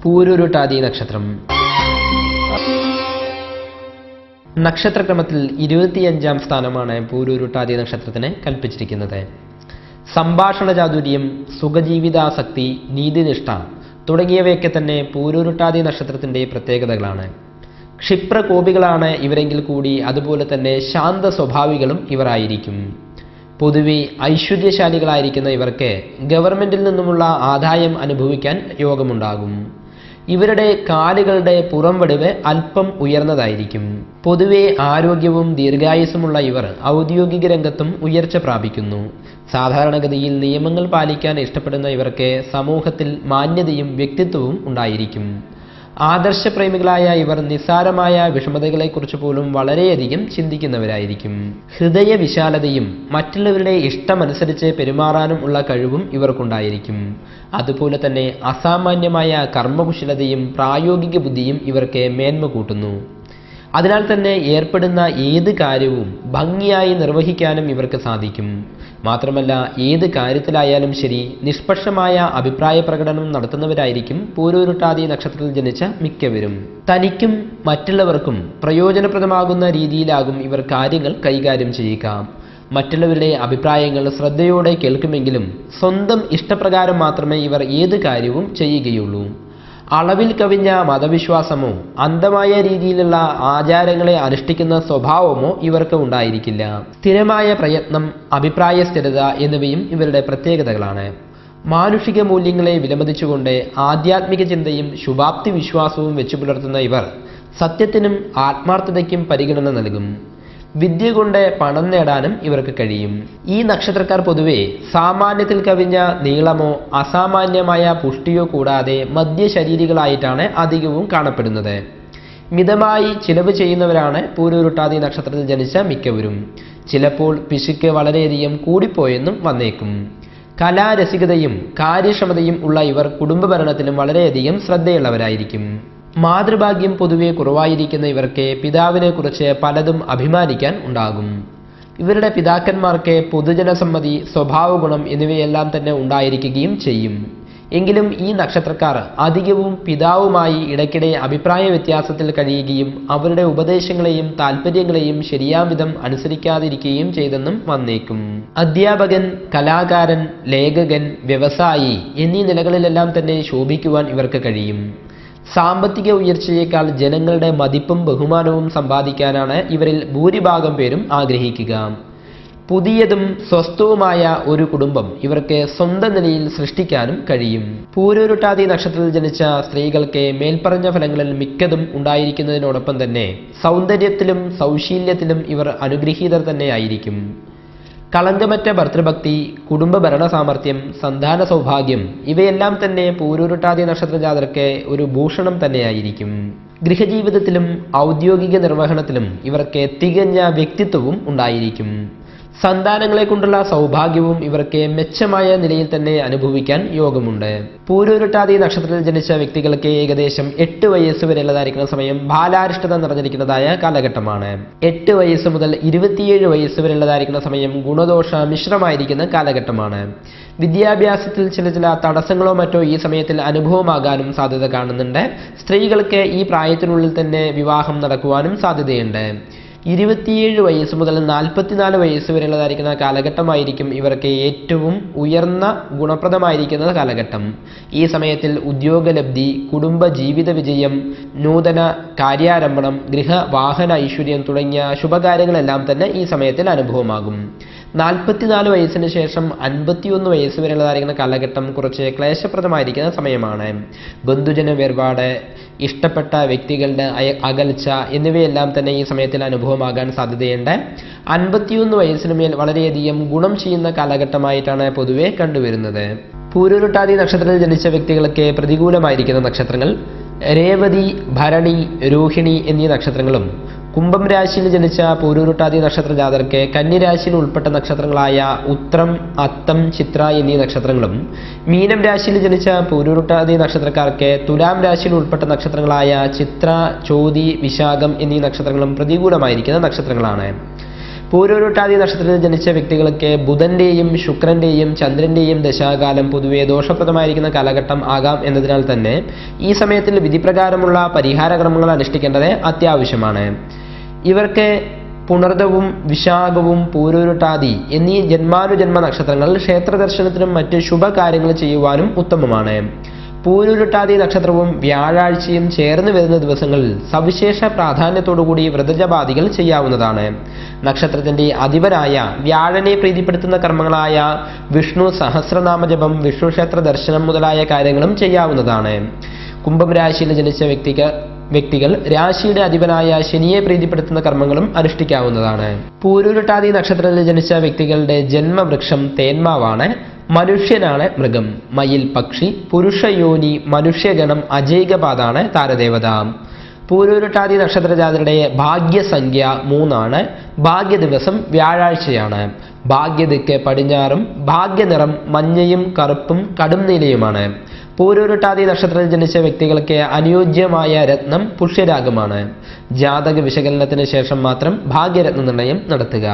പൂരുരുട്ടാതി നക്ഷത്രം. നക്ഷത്രക്രമത്തിൽ 25-ാം സ്ഥാനമാണ് പൂരുരുട്ടാതി നക്ഷത്രത്തിന് കൽപ്പിച്ചിരിക്കുന്നത്. സംഭാഷണ ചാതുര്യം, സുഖജീവിതാസക്തി, നീതിനിഷ്ഠ തുടങ്ങിയവയൊക്കെ തന്നെ പൂരുരുട്ടാതി നക്ഷത്രത്തിൻ്റെ പ്രത്യേകതകളാണ്. ക്ഷിപ്രകോപികളാണ് ഇവരെങ്കിൽ കൂടി അതുപോലെ തന്നെ ശാന്ത സ്വഭാവികളും ഇവർ ആയിരിക്കും. പൊതുവെ ഐശ്വര്യശാലികളായിരിക്കുന്ന ഇവർക്ക് ഗവൺമെന്റിൽ നിന്നുമുള്ള ആദായം അനുഭവിക്കാൻ യോഗമുണ്ടാകും. ഇവരുടെ കാലുകളുടെ പുറംവടിവ് അല്പം ഉയർന്നതായിരിക്കും. പൊതുവെ ആരോഗ്യവും ദീർഘായുസ്സുമുള്ള ഇവർ ഔദ്യോഗിക രംഗത്തും ഉയർച്ച പ്രാപിക്കുന്നു. സാധാരണഗതിയിൽ നിയമങ്ങൾ പാലിക്കാൻ ഇഷ്ടപ്പെടുന്ന ഇവർക്ക് സമൂഹത്തിൽ മാന്യതയും വ്യക്തിത്വവും ഉണ്ടായിരിക്കും. ആദർശപ്രേമികളായ ഇവർ നിസ്സാരമായ വിഷമതകളെക്കുറിച്ച് പോലും വളരെയധികം ചിന്തിക്കുന്നവരായിരിക്കും. ഹൃദയവിശാലതയും മറ്റുള്ളവരുടെ ഇഷ്ടമനുസരിച്ച് പെരുമാറാനും ഉള്ള കഴിവും ഇവർക്കുണ്ടായിരിക്കും. അതുപോലെ തന്നെ അസാമാന്യമായ കർമ്മകുശലതയും പ്രായോഗിക ബുദ്ധിയും ഇവർക്ക് മേന്മ കൂട്ടുന്നു. അതിനാൽ തന്നെ ഏർപ്പെടുന്ന ഏത് കാര്യവും ഭംഗിയായി നിർവഹിക്കാനും ഇവർക്ക് സാധിക്കും. മാത്രമല്ല ഏത് കാര്യത്തിലായാലും ശരി നിഷ്പക്ഷമായ അഭിപ്രായ പ്രകടനം നടത്തുന്നവരായിരിക്കും പൂരുരുട്ടാതി നക്ഷത്രത്തിൽ ജനിച്ച മിക്കവരും. തനിക്കും മറ്റുള്ളവർക്കും പ്രയോജനപ്രദമാകുന്ന രീതിയിലാകും ഇവർ കാര്യങ്ങൾ കൈകാര്യം ചെയ്യുക. മറ്റുള്ളവരുടെ അഭിപ്രായങ്ങൾ ശ്രദ്ധയോടെ കേൾക്കുമെങ്കിലും സ്വന്തം ഇഷ്ടപ്രകാരം മാത്രമേ ഇവർ ഏത് കാര്യവും ചെയ്യുകയുള്ളൂ. അളവിൽ കവിഞ്ഞ മതവിശ്വാസമോ അന്ധമായ രീതിയിലുള്ള ആചാരങ്ങളെ അനുഷ്ഠിക്കുന്ന സ്വഭാവമോ ഇവർക്ക് ഉണ്ടായിരിക്കില്ല. സ്ഥിരമായ പ്രയത്നം, അഭിപ്രായ സ്ഥിരത എന്നിവയും ഇവരുടെ പ്രത്യേകതകളാണ്. മാനുഷിക മൂല്യങ്ങളെ വിലമതിച്ചുകൊണ്ട് ആധ്യാത്മിക ചിന്തയും ശുഭാപ്തി വിശ്വാസവും വെച്ചു പുലർത്തുന്ന ഇവർ സത്യത്തിനും ആത്മാർത്ഥതയ്ക്കും പരിഗണന നൽകും. വിദ്യ കൊണ്ട് പണം നേടാനും ഇവർക്ക് കഴിയും. ഈ നക്ഷത്രക്കാർ പൊതുവെ സാമാന്യത്തിൽ കവിഞ്ഞ നീളമോ അസാമാന്യമായ പുഷ്ടിയോ കൂടാതെ മധ്യശരീരികളായിട്ടാണ് അധികവും കാണപ്പെടുന്നത്. മിതമായി ചിലവ് ചെയ്യുന്നവരാണ് പൂരുരുട്ടാതി നക്ഷത്രത്തിൽ ജനിച്ച മിക്കവരും. ചിലപ്പോൾ പിശുക്ക് വളരെയധികം കൂടിപ്പോയെന്നും വന്നേക്കും. കലാരസികതയും കാര്യക്ഷമതയും ഉള്ള ഇവർ കുടുംബഭരണത്തിലും വളരെയധികം ശ്രദ്ധയുള്ളവരായിരിക്കും. മാതൃഭാഗ്യം പൊതുവെ കുറവായിരിക്കുന്ന ഇവർക്ക് പിതാവിനെ കുറിച്ച് പലതും അഭിമാനിക്കാൻ ഉണ്ടാകും. ഇവരുടെ പിതാക്കന്മാർക്ക് പൊതുജനസമ്മതി, സ്വഭാവഗുണം എന്നിവയെല്ലാം തന്നെ ഉണ്ടായിരിക്കുകയും ചെയ്യും. എങ്കിലും ഈ നക്ഷത്രക്കാർ അധികവും പിതാവുമായി ഇടയ്ക്കിടെ അഭിപ്രായ വ്യത്യാസത്തിൽ കഴിയുകയും അവരുടെ ഉപദേശങ്ങളെയും താല്പര്യങ്ങളെയും ശരിയാവിധം അനുസരിക്കാതിരിക്കുകയും ചെയ്തെന്നും വന്നേക്കും. അധ്യാപകൻ, കലാകാരൻ, ലേഖകൻ, വ്യവസായി എന്നീ നിലകളിലെല്ലാം തന്നെ ശോഭിക്കുവാൻ ഇവർക്ക് കഴിയും. സാമ്പത്തിക ഉയർച്ചയേക്കാൾ ജനങ്ങളുടെ മതിപ്പും ബഹുമാനവും സമ്പാദിക്കാനാണ് ഇവരിൽ ഭൂരിഭാഗം പേരും ആഗ്രഹിക്കുക. പുതിയതും സ്വസ്ഥവുമായ ഒരു കുടുംബം ഇവർക്ക് സ്വന്തം നിലയിൽ സൃഷ്ടിക്കാനും കഴിയും. പൂരുരുട്ടാതി നക്ഷത്രത്തിൽ ജനിച്ച സ്ത്രീകൾക്ക് മേൽപ്പറഞ്ഞ ഫലങ്ങളിൽ മിക്കതും ഉണ്ടായിരിക്കുന്നതിനോടൊപ്പം തന്നെ സൗന്ദര്യത്തിലും സൗശീല്യത്തിലും ഇവർ അനുഗ്രഹീതർ തന്നെയായിരിക്കും. കളങ്കമറ്റ ഭർത്തൃഭക്തി, കുടുംബ ഭരണ സാമർഥ്യം, സന്താന സൗഭാഗ്യം ഇവയെല്ലാം തന്നെ പൂരുരുട്ടാതി നക്ഷത്ര ജാതർക്ക് ഒരു ഭൂഷണം തന്നെയായിരിക്കും. ഗൃഹജീവിതത്തിലും ഔദ്യോഗിക നിർവഹണത്തിലും ഇവർക്ക് തികഞ്ഞ വ്യക്തിത്വവും ഉണ്ടായിരിക്കും. സന്താനങ്ങളെ കൊണ്ടുള്ള സൗഭാഗ്യവും ഇവർക്ക് മെച്ചമായ നിലയിൽ തന്നെ അനുഭവിക്കാൻ യോഗമുണ്ട്. പൂരുരുട്ടാതി നക്ഷത്രത്തിൽ ജനിച്ച വ്യക്തികൾക്ക് ഏകദേശം 8 വയസ്സ് വരെയുള്ളതായിരിക്കുന്ന സമയം ബാലാരിഷ്ടത നിറഞ്ഞിരിക്കുന്നതായ കാലഘട്ടമാണ്. 8 വയസ്സ് മുതൽ 27 വയസ്സ് വരെയുള്ളതായിരിക്കുന്ന സമയം ഗുണദോഷ മിശ്രമായിരിക്കുന്ന കാലഘട്ടമാണ്. വിദ്യാഭ്യാസത്തിൽ ചില തടസ്സങ്ങളോ മറ്റോ ഈ സമയത്തിൽ അനുഭവമാകാനും സാധ്യത കാണുന്നുണ്ട്. സ്ത്രീകൾക്ക് ഈ പ്രായത്തിനുള്ളിൽ തന്നെ വിവാഹം നടക്കുവാനും സാധ്യതയുണ്ട്. 27 വയസ്സ് മുതൽ 44 വയസ്സ് വരെയുള്ളതായിരിക്കുന്ന കാലഘട്ടമായിരിക്കും ഇവർക്ക് ഏറ്റവും ഉയർന്ന ഗുണപ്രദമായിരിക്കുന്ന കാലഘട്ടം. ഈ സമയത്തിൽ ഉദ്യോഗലബ്ധി, കുടുംബ ജീവിത വിജയം, നൂതന കാര്യാരംഭണം, ഗൃഹ വാഹന ഐശ്വര്യം തുടങ്ങിയ ശുഭകാര്യങ്ങളെല്ലാം തന്നെ ഈ സമയത്തിൽ അനുഭവമാകും. 44 വയസ്സിന് ശേഷം 51 വയസ്സ് വരെയുള്ളതായിരിക്കുന്ന കാലഘട്ടം കുറച്ച് ക്ലേശപ്രദമായിരിക്കുന്ന സമയമാണ്. ബന്ധുജന വേർപാട്, ഇഷ്ടപ്പെട്ട വ്യക്തികളുടെ അകൽച്ച എന്നിവയെല്ലാം തന്നെ ഈ സമയത്തിൽ അനുഭവമാകാൻ സാധ്യതയുണ്ട്. 51 വയസ്സിന് മേൽ വളരെയധികം ഗുണം ചെയ്യുന്ന കാലഘട്ടമായിട്ടാണ് പൊതുവെ കണ്ടുവരുന്നത്. പൂരുരുട്ടാതി നക്ഷത്രത്തിൽ ജനിച്ച വ്യക്തികൾക്ക് പ്രതികൂലമായിരിക്കുന്ന നക്ഷത്രങ്ങൾ രേവതി, ഭരണി, രോഹിണി എന്നീ നക്ഷത്രങ്ങളും, കുംഭം രാശിയിൽ ജനിച്ച പൂരുരുട്ടാതി നക്ഷത്ര ജാതർക്ക് കന്യരാശിയിൽ ഉൾപ്പെട്ട നക്ഷത്രങ്ങളായ ഉത്രം, അത്തം, ചിത്ര എന്നീ നക്ഷത്രങ്ങളും, മീനം രാശിയിൽ ജനിച്ച പൂരുരുട്ടാതി നക്ഷത്രക്കാർക്ക് തുലാം രാശിയിൽ ഉൾപ്പെട്ട നക്ഷത്രങ്ങളായ ചിത്ര, ചോതി, വിശാഖം എന്നീ നക്ഷത്രങ്ങളും പ്രതികൂലമായിരിക്കുന്ന നക്ഷത്രങ്ങളാണ്. പൂരോരുട്ടാതി നക്ഷത്രത്തിൽ ജനിച്ച വ്യക്തികൾക്ക് ബുധന്റെയും ശുക്രന്റെയും ചന്ദ്രന്റെയും ദശാകാലം പൊതുവെ ദോഷപ്രദമായിരിക്കുന്ന കാലഘട്ടം ആകാം എന്നതിനാൽ തന്നെ ഈ സമയത്തിൽ വിധിപ്രകാരമുള്ള പരിഹാരക്രമങ്ങൾ അനുഷ്ഠിക്കേണ്ടത് അത്യാവശ്യമാണ്. ഇവർക്ക് പുണർദവും വിശാഖവും പൂരോരുട്ടാതി എന്നീ ജന്മാനുജന്മ നക്ഷത്രങ്ങൾ ക്ഷേത്ര ദർശനത്തിനും മറ്റ് ശുഭകാര്യങ്ങൾ ചെയ്യുവാനും ഉത്തമമാണ്. പൂരുരുട്ടാതി നക്ഷത്രവും വ്യാഴാഴ്ചയും ചേർന്ന് വരുന്ന ദിവസങ്ങളിൽ സവിശേഷ പ്രാധാന്യത്തോടുകൂടി വ്രതജപാദികൾ ചെയ്യാവുന്നതാണ്. നക്ഷത്രത്തിന്റെ അധിപനായ വ്യാഴനെ പ്രീതിപ്പെടുത്തുന്ന കർമ്മങ്ങളായ വിഷ്ണു സഹസ്രനാമജപം, വിഷ്ണു ക്ഷേത്ര ദർശനം മുതലായ കാര്യങ്ങളും ചെയ്യാവുന്നതാണ്. കുംഭം രാശിയിൽ ജനിച്ച വ്യക്തികൾ രാശിയുടെ അധിപനായ ശനിയെ പ്രീതിപ്പെടുത്തുന്ന കർമ്മങ്ങളും അനുഷ്ഠിക്കാവുന്നതാണ്. പൂരുരുട്ടാതി നക്ഷത്രത്തിൽ ജനിച്ച വ്യക്തികളുടെ ജന്മവൃക്ഷം തേന്മാവാണ്. മനുഷ്യനാണ് മൃഗം, മയിൽ പക്ഷി, പുരുഷയോനി, മനുഷ്യഗണം, അജൈകപാതാണ് താരദേവത. പൂരുരുട്ടാതി നക്ഷത്രജാതരുടെ ഭാഗ്യസംഖ്യ 3 ഭാഗ്യദിവസം വ്യാഴാഴ്ചയാണ്. ഭാഗ്യദിക്ക് പടിഞ്ഞാറും ഭാഗ്യനിറം മഞ്ഞയും കറുപ്പും കടും നീലയുമാണ്. പൂരുരുട്ടാതി നക്ഷത്രത്തിൽ ജനിച്ച വ്യക്തികൾക്ക് അനുയോജ്യമായ രത്നം പുഷ്യരാഗമാണ്. ജാതക വിശകലനത്തിന് ശേഷം മാത്രം ഭാഗ്യരത്ന നിർണയം നടത്തുക.